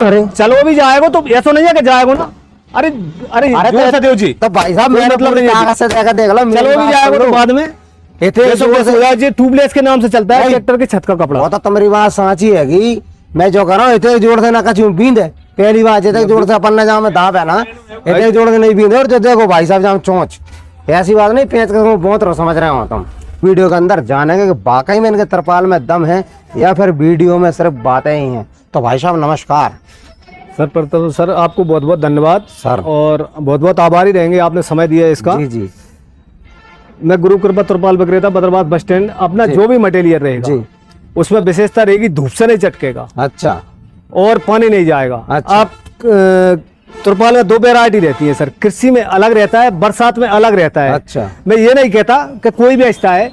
अरे चलो भी जाएगा तो ऐसा नहीं है कि जाएगा ना। अरे अरे जोर से देव जी, तो भाई साहब मेरा मतलब नहीं है। से देख लो, चलो भी जाएगा तो बाद में ट्यूबलेस के नाम से चलता है ट्रैक्टर के छत का कपड़ा। वो तो तुम्हारी बात साची है कि मैं जो कर रहा हूँ इतने जोड़ से ना कचू बींद है। पहली बात जितने जोड़ से अपन ने जहाँ में दाब है ना इतने जोड़ से नहीं बींदे। और जो देखो भाई साहब जहाँ चोंच ऐसी बात नहीं, पेंच का बहुत रो समझ रहे हो तुम। वीडियो के अंदर जानेंगे कि वाकई में इनके तरपाल में दम है या फिर वीडियो में सिर्फ बातें ही हैं। तो भाई साहब नमस्कार सर। प्रथम सर आपको बहुत बहुत धन्यवाद सर, और बहुत बहुत आभारी रहेंगे आपने समय दिया इसका। जी जी। मैं गुरु कृपा तरपाल विक्रेता बदरबाद बस स्टैंड, अपना जो भी मटेरियल रहेगा जी उसमें विशेषता रहेगी धूप से नहीं चटकेगा अच्छा और पानी नहीं जाएगा। अच्छा। आप तरपाल में दो वैरायटी रहती है सर, कृषि में अलग रहता है, बरसात में अलग रहता है। अच्छा। मैं ये नहीं कहता कि कोई भी ऐसा है,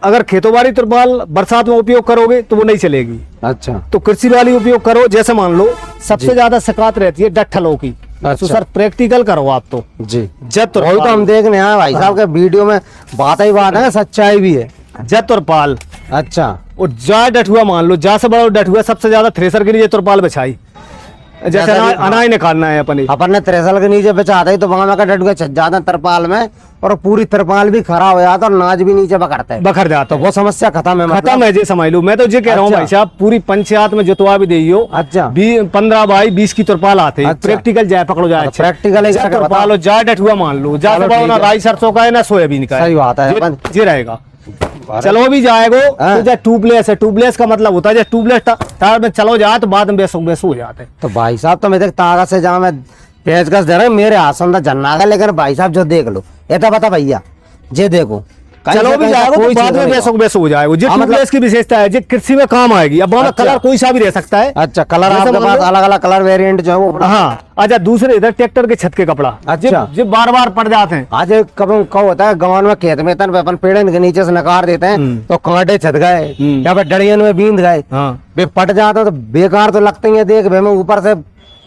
अगर खेतों वाली तरपाल बरसात में उपयोग करोगे तो वो नहीं चलेगी। अच्छा। तो कृषि वाली उपयोग करो। जैसे मान लो सबसे ज्यादा शिकायत रहती है डट्ठलों की। अच्छा। तो सर प्रैक्टिकल करो आप तो जी। जत वही तो हम देखने आए भाई साहब के वीडियो में, बात ही बात है, सच्चाई भी है। जत तरपाल अच्छा। और जा डठुआ मान लो, जा से बड़ा डठुआ सबसे ज्यादा थ्रेसर के लिए तरपाल बिछाई। जैसे अनाज निकालना है अपन ने त्रेसल के नीचे बिछाते ही तो वहां का डट छत जाता तरपाल में और पूरी तरपाल भी खराब हो जाता और नाज भी नीचे बखरता है, बखर जाता। तो वो समस्या खत्म है। खत्म है जी, समझ लो। मैं तो ये कह रहा हूँ भाई साहब पूरी पंचायत में जुतवा भी दियो। अच्छा। 15 बाई 20 की तरपाल आते हैं। प्रैक्टिकल जाए पकड़ो जाए, प्रैक्टिकल तरपाल जा डठुआ मान लो, जा ना राई सरसों का है ना सोयाबीन का। सही बात है, ये रहेगा। चलो भी जाएगा तो जो ट्यूबलेस है, ट्यूबलेस का मतलब होता है ट्यूबलेस टायर में चलो जाए तो बाद में बेसो हो जाते हैं। तो भाई साहब तो मैं देख ताकत से जहाँ मैं पेचकस दे रहा मेरे आसन का जन्ना का, लेकिन भाई साहब जो देख लो ये तो पता भैया जे देखो चलो भी जाएगा तो बाद में बेसो हो जाएगा। जो ट्यूबलेस की विशेषता है जो कृषि में काम आएगी। अब कलर कोई सा भी रह सकता है। अच्छा। कलर आपके पास अलग अलग कलर वेरिएंट जो है वो। हाँ। अच्छा, दूसरे इधर ट्रैक्टर के छत के कपड़ा। अच्छा। जो बार बार पड़ जाते हैं। आज कब होता है गाँव में खेत में तन अपन पेड़ के नीचे से नकार देते हैं तो कांटे छत गए या फिर डड़ियन में बींद गए। वे पट जाते तो बेकार तो लगते हैं। देख मैं ऊपर से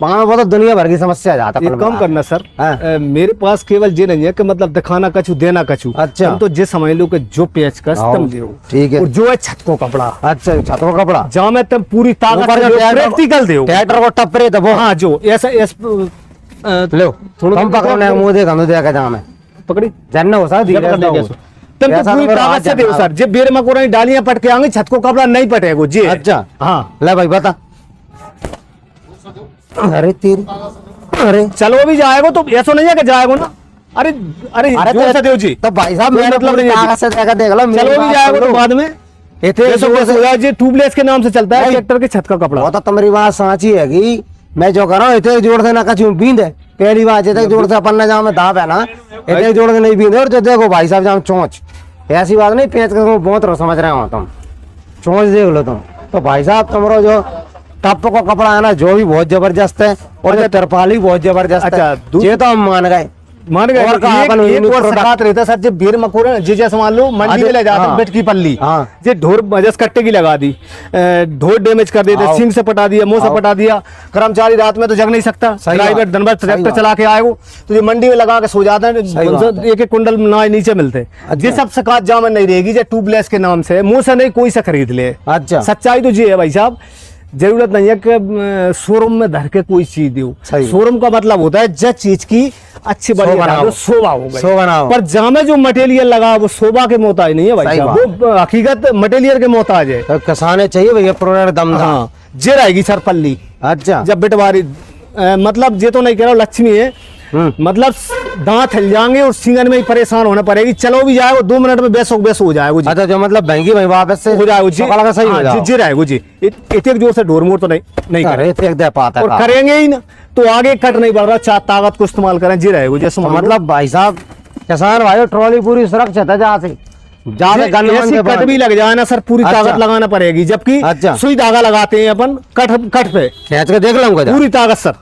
वो तो दुनिया भर की समस्या जाता है। कम करना सर। मेरे पास केवल ये नहीं है कि मतलब दिखाना कछु देना कछु। अच्छा। तो ये समझ लो कि जो पेचकस तुम दो, ठीक है, और जो है छत को कपड़ा। अच्छा। छत को कपड़ा जहाँ में तुम पूरी ताकत प्रैक्टिकल दो, ट्रैक्टर को टपरे तो वो। हाँ जो ऐसा लो थोड़ा पकड़ने मुंह देखा जहाँ में पकड़ी जानना हो सर धीरे तुम तो पूरी ताकत से दो सर। जब बेर मकोड़ा डालियां पट के आएंगे छत को कपड़ा नहीं पटेगा जी। अच्छा। हाँ ले भाई बता। अरे तेरी अरे चलो भी जाएगा तो ऐसा नहीं है कि जाएगा ना। अरे अरे जोर से देव जी, तो भाई साहब मेरा मतलब ताकत से देख लो। चलो भी जाएगा तो बाद में ट्यूबलेस के नाम से चलता है ट्रैक्टर के छत का कपड़ा। वो तो तुम्हारी बात साची है कि मैं जो कर रहा हूँ इतने जोड़ से ना कचू बींद है। पहली बात जितने जोड़ से अपन ने जहाँ में दाब है ना इतने जोड़ से नहीं बींदे। और जो देखो भाई साहब जहाँ चोंच ऐसी बात नहीं, पेंच का बहुत रो समझ रहे हो तुम। चोंच देख लो तुम। तो भाई साहब तुम्हारा जो टप को कपड़ा है ना जो भी बहुत जबरदस्त है और जो तरपाली बहुत जबरदस्त है। ये तो हम मान गए। और साथ रहता सर। जब बेर मकोड़े जैसे मान लो मंडी में ले जाते हैं बेट की पल्ली, जे ढोर जस कट्टे की लगा दी, ढोर डैमेज कर देते, सिंग से पटा दिया, मुंह से पटा दिया। कर्मचारी रात में तो जग नहीं सकता, ड्राइवर दिन भर ट्रैक्टर चला के आएगा तो ये मंडी में लगा के सो जाता है। एक एक कुंडल ना नीचे मिलते। ये सब शिकायत जहाँ में नहीं रहेगी जो ट्यूबलेस के नाम से मुंह से नहीं कोई से खरीद ले। अच्छा। सच्चाई तो ये है भाई साहब, जरूरत नहीं है कि शोरूम में धर के कोई चीज दो। शोरूम का मतलब होता है जिस चीज की अच्छी बढ़िया शोभा हो गई, पर जहाँ में जो मटेरियल लगा वो शोभा के मोहताज नहीं है भाई साहब, वो हकीकत मटेरियल के मोहताज है। तो कसाने चाहिए भैया प्रोडक्ट दम। हाँ जे रहेगी सर पल्ली। अच्छा। जब बिटवारी मतलब ये तो नहीं कह रहा लक्ष्मी है, मतलब दांत हिल जाएंगे और सींगन में ही परेशान होना पड़ेगी। चलो भी जाएगा 2 मिनट में बेसो हो जाएगा। अच्छा। जो मतलब महंगी भाई वापस से हो जाएगा जी, सही हो जाएगा जी रहेगा जी। इतने जोर से ढोर मोड़ तो नहीं करे और करेंगे ही ना तो आगे कट नहीं बढ़ रहा। चार ताकत को इस्तेमाल करें जी रहेगा जैसे। मतलब भाई साहब किसान भाई ट्रॉली पूरी सुरक्षित है जहाँ से कट भी लग जाए ना सर पूरी ताकत लगाना पड़ेगी। जबकि सुई धागा लगाते हैं अपन कट पे खींच के देख लूंगा पूरी ताकत सर,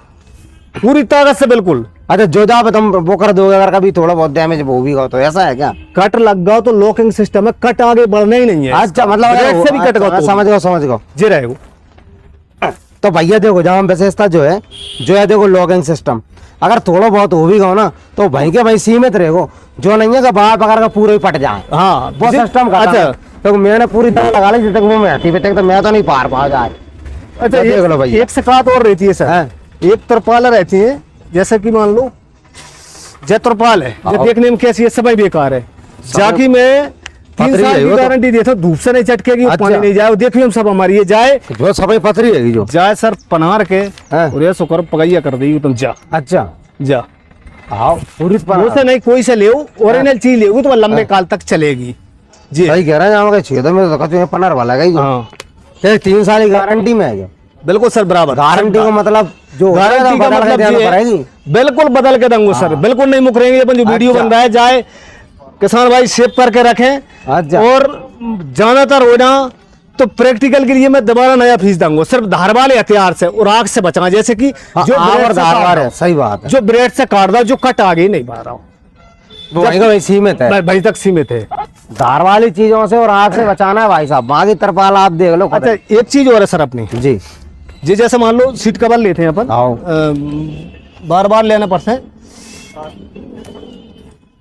पूरी ताकत से बिल्कुल। अच्छा। जो जहाँ पे तुम वो कर दोगे अगर कभी थोड़ा बहुत डैमेज हो भी गया तो ऐसा है क्या? कट लग गया तो लॉकिंग सिस्टम है, कट आगे बढ़ना ही नहीं है। अच्छा। मतलब से भी कट गया समझ गो जी रहेगा। तो भैया देखो जहाँ विशेषता जो है देखो लॉकिंग सिस्टम अगर थोड़ा बहुत हो भी गया ना तो भाई के भाई सीमित रहेगो, जो नहीं है कि बाहर पकड़ का पूरा ही पट जाए। हाँ वो सिस्टम। अच्छा। तो मैंने पूरी तरह लगा ली जब तक वो मैं तो मैं तो नहीं पार पा जाए। अच्छा देख लो भाई, एक शिकायत और रहती है सर, हाँ। एक तरपाल रहती है, जैसे कि मान लो जय तरपाल है, जो देखने में कैसी है, समय बेकार है, जाकि मैं 3 पतरी साल है की वो तो। गारंटी देता हूँ, धूप से नहीं चटकेगी, अच्छा। पानी नहीं जाए, वो देखिए हम सब हमारी ये जाए जो सफाई पथरी है जो। जाए सर पनार के हाँ। और ये सुकर पगैया कर देगी तुम, जा अच्छा जा आओ पूरी वो से नहीं कोई से ले ओरिजिनल चीज ले तो लंबे काल तक चलेगी जी। सही कह रहे हैं, यहाँ छेदों में तो कहते हैं पनर वाला है हाँ 3 साल की गारंटी में है जो। बिल्कुल सर, बराबर गारंटी का मतलब जो गारंटी का मतलब ये पड़ेगी। है, बिल्कुल बदल के देंगे सर, बिल्कुल नहीं मुकरेंगे। अपन जो वीडियो अच्छा। बन रहा है जाए किसान भाई सेव करके रखें, अच्छा। और ज्यादातर हो ना तो प्रैक्टिकल के लिए मैं दोबारा नया फीस दूंगा, सिर्फ धार वाले हथियार से और आग से बचना, जैसे कि जो और ब्लेड से धारवार काट है, दो, सही बात है। जो ब्रेड से काट दो, जो कट आगे नहीं बढ़ रहा हूँ, वो वहीं का वहीं सीमित है, भाई तक सीमित है। धार वाली चीजों से और आग से बचाना है भाई साहब। बाकी तरपाल आप देख लो। अच्छा एक चीज और है सर अपनी जी जी, जैसे मान लो सीट कवर लेते हैं अपन, आओ। बार बार लेना पड़ता है,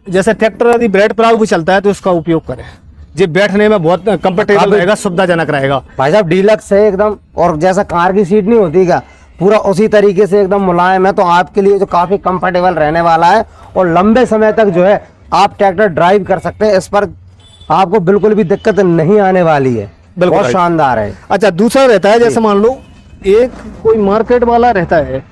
जैसे ट्रैक्टर यदि ब्रेड प्राग भी चलता है तो इसका उपयोग करें, ये बैठने में बहुत कंफर्टेबल रहेगा, सुविधाजनक रहेगा भाई साहब, डीलक्स है एकदम, और जैसा कार की सीट नहीं होती क्या, पूरा उसी तरीके से एकदम मुलायम है, तो आपके लिए जो काफी कंफर्टेबल रहने वाला है, और लंबे समय तक जो है आप ट्रैक्टर ड्राइव कर सकते हैं। इस पर आपको बिल्कुल भी दिक्कत नहीं आने वाली है, बिल्कुल बहुत शानदार है। अच्छा दूसरा रहता है, जैसे मान लो एक कोई मार्केट वाला रहता है,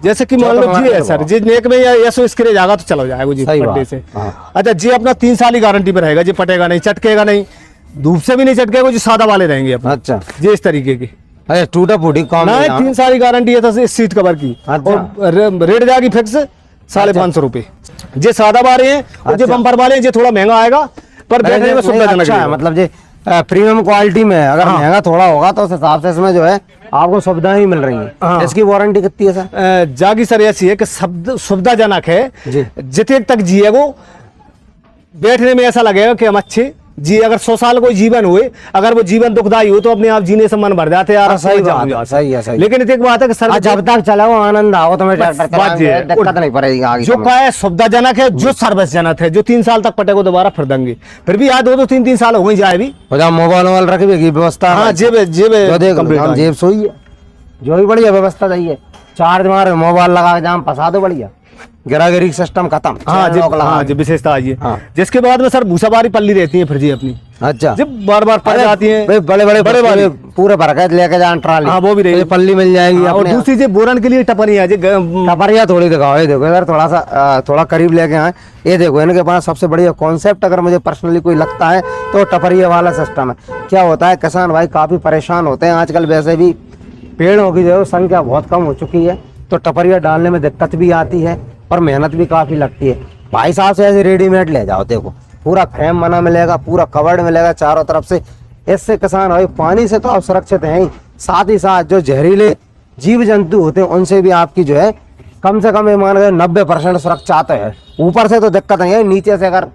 जैसे कि मान लो जी है सर, जी नेक में या ऐसो स्क्रेच आगा तो चला जाएगा जी सही पट्टे बात। से। हाँ। अच्छा जी अपना 3 साल की गारंटी पे रहेगा जी, पटेगा नहीं, चटकेगा नहीं, धूप से भी नहीं चटकेगा, जो सादा वाले रहेंगे अपना अच्छा जी इस तरीके की। अरे टूटा फूटी कॉम नहीं 3 साल की गारंटी है इस सीट कवर की, अच्छा। और रेट जाएगी फिक्स 550 रुपए। जे सादा वाले हैं और जो अच्छा। बम्पर वाले हैं, जो थोड़ा महंगा आएगा पर बैठने में सुविधाजनक अच्छा है, रहेगा। मतलब ये प्रीमियम क्वालिटी में है। अगर महंगा थोड़ा होगा तो उस हिसाब से इसमें जो है आपको सुविधाएं ही मिल रही हैं। हाँ। इसकी वारंटी कितनी है सर? जागी सर ऐसी है कि सुविधाजनक है जी। जितने तक जिए वो बैठने में ऐसा लगेगा कि हम अच्छे जी। अगर 100 साल कोई जीवन हुए, अगर वो जीवन दुखदाई हो तो अपने आप जीने से मन भर जाते हैं यार। सही बात है, सही है, सही। लेकिन एक बात है कि सर जब तक चला वो आनंद आओ तो बात ये है, दिक्कत नहीं पड़ेगी आगे। जो का है सुविधाजनक है, जो सर्विसजनक है, जो 3 साल तक पटे को दोबारा फिर देंगे, फिर भी याद 2-3 साल हो ही जाए भी। मोबाइल वोबाइल रखने की व्यवस्था हाँ जेब जेब जेब सोई है, जो भी बढ़िया व्यवस्था चाहिए। चार्ज मार मोबाइल लगा के जाम फंसा दो, बढ़िया गिरागिरी सिस्टम खत्म। हाँ जी, लॉक लगा हाँ के। जी विशेषता आई है। हाँ। जिसके बाद में सर भूसाबारी पल्ली रहती है फिर जी अपनी, अच्छा जब बार बार पड़ जाती है बड़े बड़े बड़े वाले पूरे भर के लेके जान ट्राली। हाँ, वो भी रहेगी। तो पल्ली मिल जाएगी। और अपने दूसरी जो बोरन के लिए टपरी है जी टपरिया थोड़ी दिखाओ, ये देखो इधर थोड़ा सा थोड़ा करीब लेके आए, ये देखो इनके पास सबसे बढ़िया कॉन्सेप्ट अगर मुझे पर्सनली कोई लगता है तो टपरिया वाला सिस्टम है। क्या होता है, किसान भाई काफी परेशान होते हैं आजकल, वैसे भी पेड़ों की जो है संख्या बहुत कम हो चुकी है, तो टपरिया डालने में दिक्कत भी आती है और मेहनत भी काफी लगती है। भाई साहब से ऐसे रेडीमेड ले जाओ, देखो पूरा फ्रेम बना मिलेगा, पूरा कवर्ड मिलेगा चारों तरफ से। इससे किसान भाई पानी से तो आप सुरक्षित हैं ही, साथ ही साथ जो जहरीले जीव जंतु होते हैं उनसे भी आपकी जो है कम से कम ये मान गए 90% सुरक्षा तो है। ऊपर से तो दिक्कत नहीं है, नीचे से अगर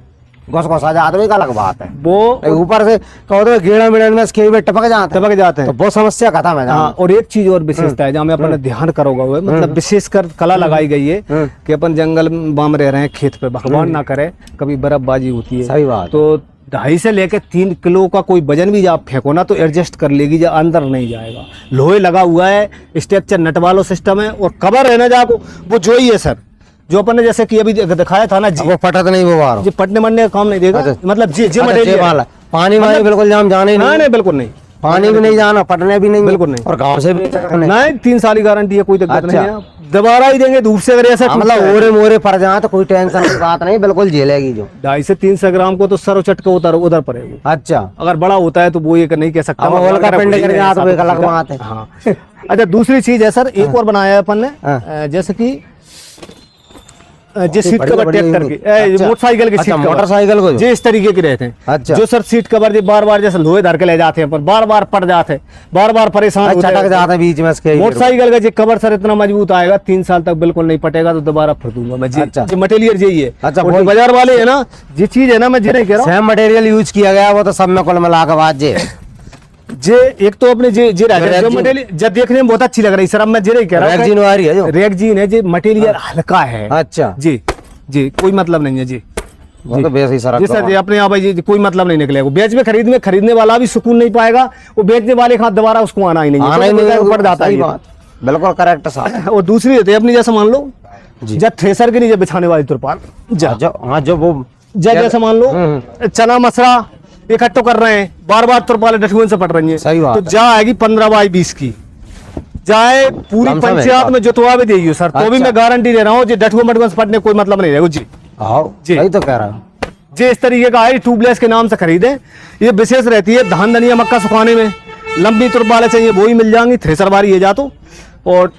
घुस घुसा जाते तो एक अलग बात है। वो ऊपर से कहो तो गेड़ा मिडन में स्केल में टपक जाते हैं तो वो समस्या खत्म है। हाँ। और एक चीज और विशेषता है जहाँ में अपन ध्यान करोगा हुआ, मतलब विशेषकर कला लगाई गई है कि अपन जंगल बाम रह रहे हैं, खेत पे भगवान ना करे कभी बर्फबाजी होती है, सही बात। तो 2.5 से लेकर 3 किलो का कोई वजन भी आप फेंको ना तो एडजस्ट कर लेगी, जो अंदर नहीं जाएगा। लोहे लगा हुआ है, स्ट्रक्चर नट वालों सिस्टम है, और कवर है ना जाको वो जो ही है सर, जो अपन ने जैसे कि अभी दिखाया था ना जी, वो फटत नहीं वो बार जी पटने मरने का काम नहीं देगा। अच्छा। मतलब जी जी अच्छा, मटेरियल वाला पानी वाले बिल्कुल जाम जाने ही नहीं, नहीं बिल्कुल नहीं, पानी भी नहीं जाना, पटने भी नहीं, बिल्कुल नहीं। और गांव से भी नहीं 3 साल की गारंटी है, कोई दिक्कत अच्छा। नहीं है, दोबारा ही देंगे धूप से। अगर ऐसा मतलब ओरे मोरे पड़ जाए तो कोई टेंशन की बात नहीं, बिल्कुल झेलेगी जो। 2.5 से 300 ग्राम को तो सरो चटका उधर पड़ेगा। अच्छा, अगर बड़ा होता है तो वो ये नहीं कह सकता, अब ओल का पिंड कर जाए तो एक अलग बात है। हाँ। अच्छा दूसरी चीज है सर, एक और बनाया है अपन ने, जैसे कि जो सीट कवर ट्रैक्टर की, मोटरसाइकिल की सीट कवर, मोटरसाइकिल को जो इस तरीके के रहते हैं। अच्छा। जो सर सीट कवर बार बार जैसे लोहे धर के ले जाते हैं, पर बार बार पड़ जाते हैं, बार बार परेशान होते चटक हैं। जाते हैं बीच में इसके। मोटरसाइकिल का जो कवर सर इतना मजबूत आएगा, 3 साल तक बिल्कुल नहीं पटेगा, तो दोबारा फिर दूंगा मैं जी। अच्छा। जो मटेरियल यही है। अच्छा, और वही। जो बाजार वाले है ना, ये चीज है ना, मैं जी नहीं कह रहा हूँ, सेम मटेरियल यूज किया गया, वो तो सब में कुल मिला के बात जे जे एक तो अपने जे जे राजा जो मटेरियल जब देखने में बहुत अच्छी लग रही है सर, अब मैं जे नहीं कह रहा हूँ, रैगजीन वाली है जो। रैगजीन है, जो मटेरियल हल्का है। अच्छा, जी जी कोई मतलब नहीं है जी। वो तो बेच ही सारा जी सर जी, अपने यहाँ भाई जी कोई मतलब नहीं निकलेगा। बेच में खरीदने वाला भी सुकून नहीं पाएगा, वो बेचने वाले के हाथ दोबारा उसको आना ही नहीं पड़ जाता है। बिल्कुल करेक्ट साहब। और दूसरी होती है अपनी, जैसे मान लो जब थ्रेसर के नीचे बिछाने वाली तिरपाल, जो वो जैसे मान लो चना मसरा इकट्ठो कर रहे हैं, बार बार तिरपालें डठुए से पट रही है, सही बात तो जा आएगी 15x20 की, चाहे पूरी पंचायत में जुतवा भी देगी सर, तो भी मैं गारंटी दे रहा हूँ जी डठुए मटुए से पटने कोई मतलब नहीं रहेगा जी। जी सही तो कह रहा हूँ जी। इस तरीके का है, ट्यूबलेस के नाम से खरीदे, ये विशेष रहती है धान धनिया मक्का सुखाने में, लंबी तुरपाले चाहिए वो ही मिल जाएंगी, थ्रेसर वाली ये जा तो, और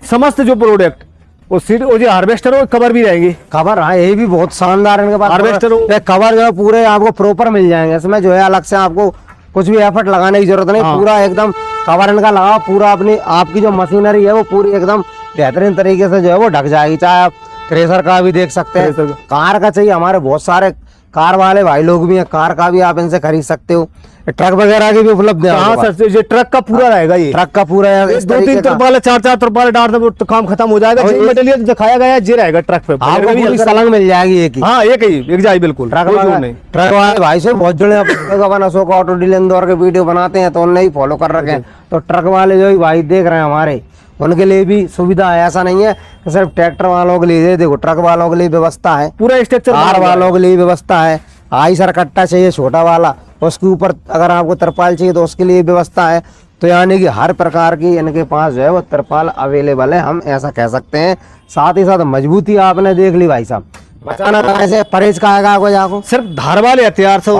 समस्त जो प्रोडक्ट वो सीट वो जो हार्वेस्टर हो कवर भी रहेंगी। कवर, हाँ ये भी बहुत शानदार इनके पास हार्वेस्टर हो, कवर जो है पूरे आपको प्रॉपर मिल जाएंगे, इसमें जो है अलग से आपको कुछ भी एफर्ट लगाने की जरूरत नहीं। हाँ। पूरा एकदम कवर इनका लगा, पूरा अपनी आपकी जो मशीनरी है वो पूरी एकदम बेहतरीन तरीके से जो है वो ढक जाएगी। चाहे आप थ्रेसर का भी देख सकते हैं, कार का चाहिए, हमारे बहुत सारे कार वाले भाई लोग भी हैं, कार का भी आप इनसे खरीद सकते हो। ट्रक वगैरह की भी उपलब्ध है। हाँ सर, ये ट्रक का पूरा रहेगा, ये ट्रक का पूरा है। 2-3 तुरपाले 4-4 तुरपाले डाल दो तो काम खत्म हो जाएगा। जो मटेरियल दिखाया गया है ये रहेगा ट्रक पे, आपको पूरी सलंग मिल जाएगी एक ही। हाँ एक जाए बिल्कुल। ट्रक वाले भाई से बहुत जुड़े हैं, अशोक ऑटो डीलर इंदौर के वीडियो बनाते हैं तो उनने ही फॉलो कर रखे हैं। तो ट्रक वाले जो भाई देख रहे हैं हमारे, उनके लिए भी सुविधा है, ऐसा नहीं है कि सिर्फ ट्रैक्टर वालों के लिए। देखो ट्रक वालों के लिए व्यवस्था है, पूरा स्ट्रक्चर, कार वालों के लिए व्यवस्था है, आई सर कट्टा चाहिए छोटा वाला, उसके ऊपर अगर आपको तरपाल चाहिए तो उसके लिए व्यवस्था है। तो यानी कि हर प्रकार की इनके पास जो है वो तरपाल अवेलेबल है, हम ऐसा कह सकते हैं। साथ ही साथ मजबूती आपने देख ली भाई साहब, बचाना ऐसे परहेज का आएगा आपको जाको सिर्फ धार वाले हथियार से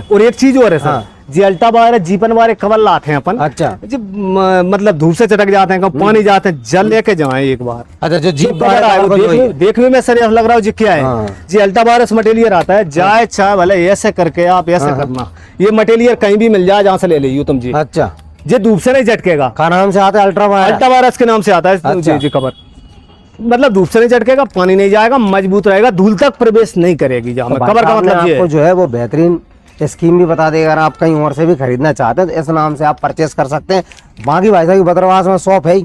और एक चीज और है सर, जी अल्टा बार जीपन वाले कवर लाते हैं अपन। अच्छा जी मतलब धूप से चटक जाते हैं, कब पानी जाते हैं, जल लेके जाए एक बार। अच्छा जो जीप देखने में सर लग रहा है जी क्या है जी, अल्टा बारस मटेरियल आता है, जाए चाहे भले ऐसे करके आप ऐसे करना, ये मटेरियल कहीं भी मिल जाए जहाँ से ले लीजिए तुम जी। अच्छा ये धूप से नहीं झटकेगा, क्या नाम से आता है? अल्टा वायरस के नाम से आता है जी जी कवर। मतलब धूप से नहीं झटकेगा, पानी नहीं जाएगा, मजबूत रहेगा, धूल तक प्रवेश नहीं करेगी जहाँ में कवर का मतलब आपको जो है वो बेहतरीन स्कीम भी बता देगा। अगर आप कहीं और से भी खरीदना चाहते हैं तो इस नाम से आप परचेस कर सकते हैं। बाकी भाई साहब बदरवास में शॉप है,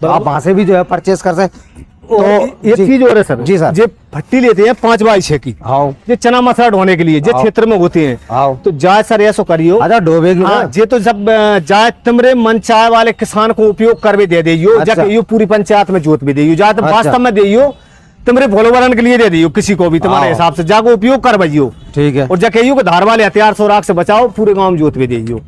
तो आप वहां से भी जो है परचेस कर सकते। तो एक चीज और है सर जी सर, ये भट्टी लेते हैं 5x6 की, हाँ ये चना मसरा ढोने के लिए, जो क्षेत्र में होती है, हाँ तो जाए सर ऐसा करियो। अच्छा डोबेगी ना, ये तो सब जाए तुमरे मन चाय वाले किसान को उपयोग कर भी दे दियो, जाके यो पूरी पंचायत में जोत भी दियो, जाए तो वास्तव में दियो तुमरे भोलोवरण के लिए दे दियो, किसी को भी तुम्हारे हिसाब से जाको उपयोग कर भइयो, ठीक है। और जाके यो धार वाले हथियार सोराख से बचाओ, पूरे गाँव में जोत भी दियो,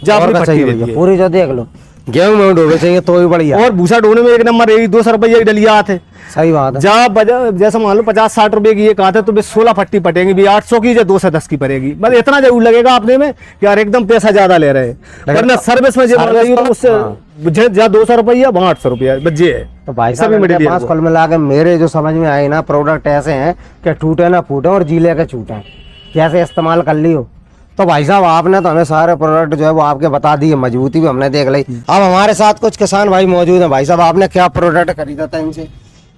पूरी जो देख लो गेहूं में डोबे चाहिए तो भी बढ़िया। और भूसा ढोने में एक नंबर 200 रुपये की डलिया आते। सही बात है। जैसे मान लो 50-60 रुपए की एक आते तो 16 फट्टी पटेंगी भी 800 की, जो 210 की पड़ेगी। मतलब इतना जरूर लगेगा आपने में कि यार एकदम पैसा ज्यादा ले रहे हैं, वरना सर्विस में जो उससे जहाँ 200 रुपया वहाँ 800 रुपया बजे है। तो भाई साहब कुल मिला के मेरे जो समझ में आए ना, प्रोडक्ट ऐसे हैं कि टूटे ना फूटे और जीले के छूटे, कैसे इस्तेमाल कर लियो। तो भाई साहब आपने तो हमें सारे प्रोडक्ट जो है वो आपके बता दिए, मजबूती भी हमने देख ली। अब हमारे साथ कुछ किसान भाई मौजूद हैं। भाई साहब आपने क्या प्रोडक्ट खरीदा था इनसे?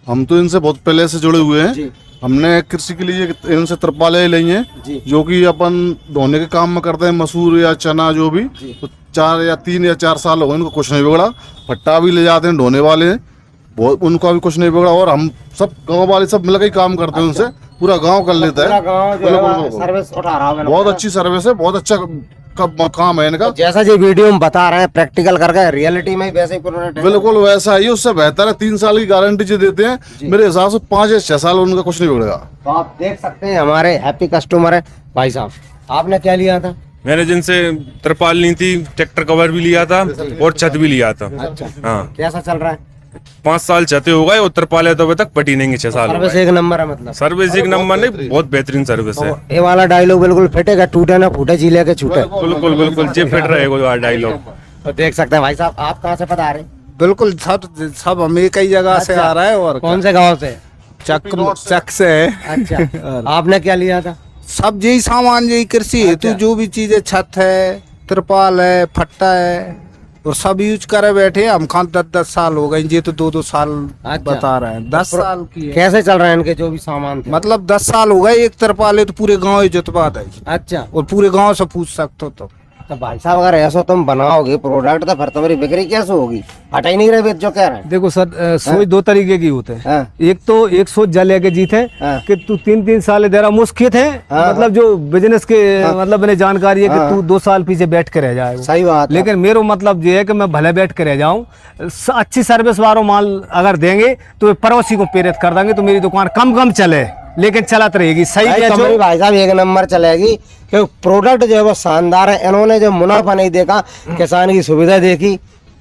हम तो इनसे बहुत पहले से जुड़े हुए हैं। हमने कृषि के लिए इनसे तरपालें ली हैं, जो कि अपन ढोने के काम में करते हैं, मसूर या चना जो भी। तो 3 या 4 साल हो गए, इनको कुछ नहीं बिगड़ा। भट्टा भी ले जाते हैं ढोने वाले, बहुत उनका भी कुछ नहीं बिगड़ा। और हम सब गाँव वाले सब मिलकर ही काम करते हैं उनसे, पूरा गांव कर लेता है, सर्विस उठा रहा है। बहुत अच्छी सर्विस है, बहुत अच्छा काम है इनका। जैसा जो वीडियो में बता रहे हैं प्रैक्टिकल करके, रियलिटी में वैसे ही प्रोडक्ट है। बिल्कुल वैसा ही, उससे बेहतर है। 3 साल की गारंटी जो देते हैं, मेरे हिसाब से 5 या 6 साल उनका कुछ नहीं बिगड़ेगा। तो आप देख सकते हैं हमारे हैप्पी कस्टमर है। भाई साहब आपने क्या लिया था? मैंने जिनसे तरपाल ली थी, ट्रैक्टर कवर भी लिया था और छत भी लिया था। अच्छा हाँ, कैसा चल रहा है? 5 साल छते हो गए और तरपाल तो अभी तक पटी नहीं 6 साल। सर्विस एक नंबर है, मतलब सर्विस एक नंबर नहीं, बहुत बेहतरीन सर्विस है। ये वाला डायलॉग बिल्कुल फिटेगा, टूटे ना फूटे, जीले के छूटे। बिल्कुल बिल्कुल जे फिट रहेगा डायलॉग। तो देख सकते हैं भाई साहब, आप कहाँ से पता आ रहे हैं? बिल्कुल सब हम एक ही जगह से आ रहा है। और कौन से गांव से? चक से है। अच्छा आपने क्या लिया था? सब यही सामान, यही कृषि हेतु जो भी चीजें, छत है, तिरपाल है, फट्टा है, और सब यूज करे बैठे। हम खान 10-10 साल हो गए, ये तो 2-2 साल बता रहे हैं। 10 साल की है। कैसे चल रहे हैं इनके जो भी सामान थे? मतलब 10 साल हो गए, एक तिरपाल है तो पूरे गाँव जुतवा दे। अच्छा, और पूरे गाँव से पूछ सकते हो। तो तो भाई साहब अगर ऐसा तुम बनाओगे प्रोडक्ट तो फिर तुम्हारी बिक्री कैसे होगी? हटा ही नहीं रहे बेच जो कह रहे हैं। देखो सर, सोच दो तरीके की होते हैं। हाँ। एक तो एक सोच जा लेके जीते हाँ। कि तू 3-3 साल तेरा मुश्किल है, हाँ। मतलब जो बिजनेस के मतलब मैंने जानकारी है कि तू 2 साल पीछे बैठ के रह जाए। सही बात है। लेकिन मेरा मतलब ये है कि मैं भले बैठ के रह जाऊं, अच्छी सर्विस वालों माल अगर देंगे तो वे पड़ोसी को प्रेरित कर देंगे तो मेरी दुकान कम चले लेकिन चलत रहेगी। सही भाई है तुम्हारी जो भाई साहब एक नंबर चलेगी क्योंकि प्रोडक्ट जो है वो शानदार है। इन्होंने जो मुनाफा नहीं देखा, किसान की सुविधा देखी,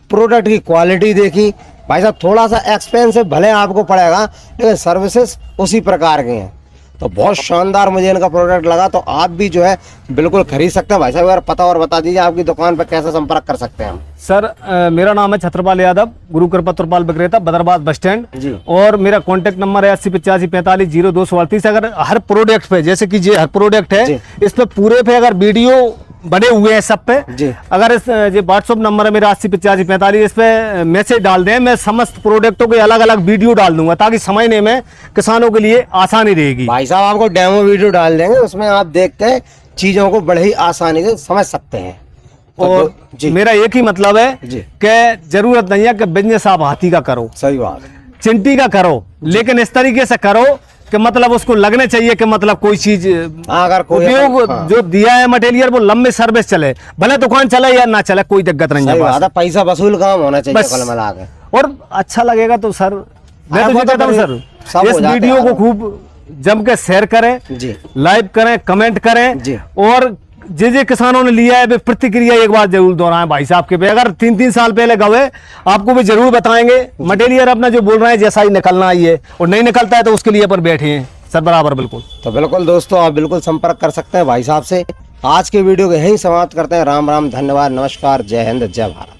प्रोडक्ट की क्वालिटी देखी। भाई साहब थोड़ा सा एक्सपेंसिव भले आपको पड़ेगा लेकिन सर्विसेज उसी प्रकार के हैं। तो बहुत शानदार मुझे इनका प्रोडक्ट लगा, तो आप भी जो है बिल्कुल खरीद सकते हैं। भाई साहब अगर पता और बता दीजिए आपकी दुकान पर कैसे संपर्क कर सकते हैं हम? सर, मेरा नाम है छत्रपाल यादव, गुरु कृपा तुरपाल विक्रेता, बदरबाद बस स्टैंड जी। और मेरा कॉन्टैक्ट नंबर है 8085450238। अगर हर प्रोडक्ट पे, जैसे कि ये हर प्रोडक्ट है, जी। इस पे पूरे पे अगर वीडियो बने हुए हैं सब पे, जी। अगर इस ये व्हाट्सअप नंबर है मेरा 808545, इस पे मैसेज डाल दें, मैं समस्त प्रोडक्टों के अलग अलग वीडियो डाल दूंगा ताकि समझने में किसानों के लिए आसानी रहेगी। भाई साहब आपको डेमो वीडियो डाल देंगे, उसमें आप देख के चीजों को बड़े ही आसानी से समझ सकते हैं। तो और जी मेरा एक ही मतलब है जी। कि जरूरत नहीं है कि बिजनेस आप हाथी का करो, सही बात है। चिंटी का करो, लेकिन इस तरीके से करो कि मतलब उसको लगने चाहिए कि मतलब कोई चीज अगर कोई उपयोग हाँ। जो दिया है मटेरियल वो लंबे सर्विस चले, भले दुकान चले या ना चले, कोई दिक्कत नहीं सही है बात बस। है, पैसा वसूल काम होना चाहिए बस। कुल मिला के। और अच्छा लगेगा तो सर मैं हाँ, तो वो ये तो कहता हूँ बड़ी- सर, सब इस हो जाता वीडियो है। को खूब जम के शेयर करें, जी। लाइक करें, कमेंट करें जी। और जे किसानों ने लिया है वे प्रतिक्रिया एक बार जरूर दोहराएं भाई साहब के पे। अगर 3-3 साल पहले गए आपको भी जरूर बताएंगे। मटेरियल अपना जो बोल रहे हैं जैसा ही निकलना ही है, और नहीं निकलता है तो उसके लिए पर बैठे हैं सर बराबर। बिल्कुल, तो बिल्कुल दोस्तों आप बिल्कुल संपर्क कर सकते हैं भाई साहब से। आज के वीडियो को यहीं समाप्त करते हैं। राम राम, धन्यवाद, नमस्कार, जय हिंद, जय भारत।